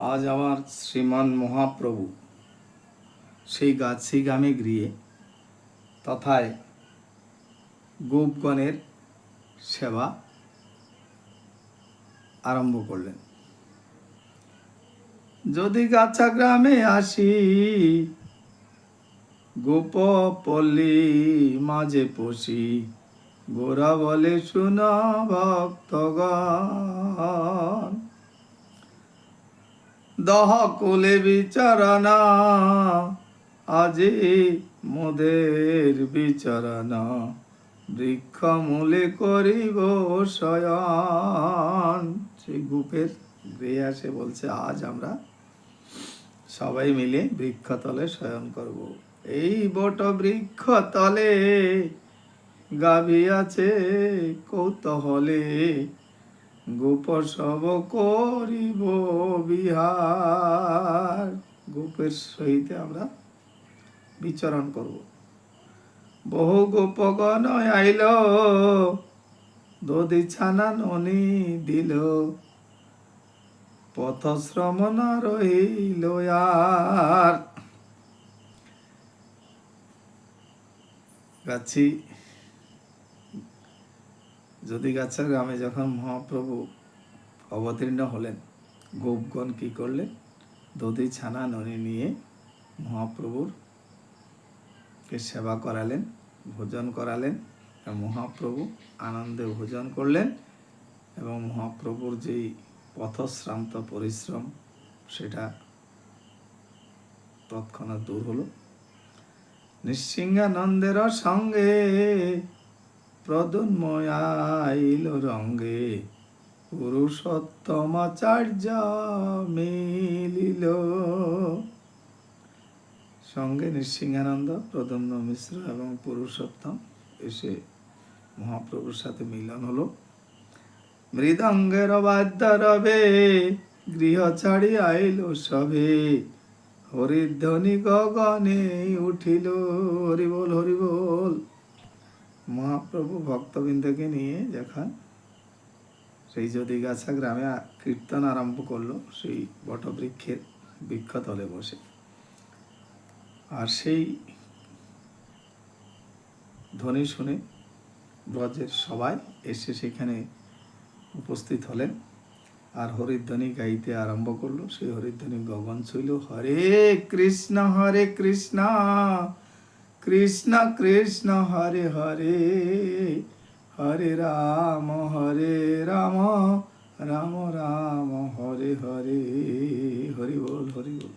আজ আমার শ্রীমান মহাপ্রভু সেই গাছি গ্রামে গৃহে তথায় গোপগণের সেবা আরম্ভ করলেন। যদি গাছা গ্রামে আসি, গোপ পল্লী মাঝে পশি, গোরা বলে শুনা ভক্তগণ, দহ কুলে বিচারণা, আজি মোদের বিচারণা, বৃক্ষ মূলে করিব শয়ন। সেই গোপের গৃহে আসে বলছে, আজ আমরা সবাই মিলে বৃক্ষতলে শয়ন করব। এই বট বৃক্ষ তলে গাভী আছে কৌতূহলে, গোপ সব করিব বিহার। গোপের সহিত আমরা বিচরণ করব। বহু গোপগণ আইল, দধি ছানা ননি দিল, পথশ্রম না রহিল আর। গাছি যদি গাছা গ্রামে যখন মহাপ্রভু অবতীর্ণ হলেন, গোপগণ কি করলেন? দধি ছানা ননি নিয়ে মহাপ্রভুর কে সেবা করালেন, ভোজন করালেন। মহাপ্রভু আনন্দে ভোজন করলেন এবং মহাপ্রভুর যেই পথশ্রান্ত পরিশ্রম সেটা তৎক্ষণাৎ দূর হলো। নৃসিংহানন্দের সঙ্গে প্রদন্ময় আইল রঙ্গে, পুরুষোত্তমাচার্য মিলিল। সঙ্গে নৃসিংহানন্দ, প্রদ্যুম্ন মিশ্র এবং পুরুষোত্তম এসে মহাপ্রভুর সাথে মিলন হলো। মৃদঙ্গের বাদ্য রবে, গৃহ ছাড়ি আইল সবে, হরিধ্বনি গগনে উঠিল। হরি বল, হরি বল। মহাপ্রভু ভক্তবৃন্দকে নিয়ে যখন সেই যদিগাছা গ্রামে কীর্তন আরম্ভ করলো, সেই বটবৃক্ষের বৃক্ষতলে বসে, আর সেই ধ্বনি শুনে ব্রজের সবাই এসে সেখানে উপস্থিত হলেন আর হরিধ্বনি গাইতে আরম্ভ করলো। সেই হরিধ্বনি গগন ছুইল। হরে কৃষ্ণ কৃষ্ণ কৃষ্ণ হরে হরে, হরে রাম রাম রাম হরে হরে। হরি বল, হরি বল।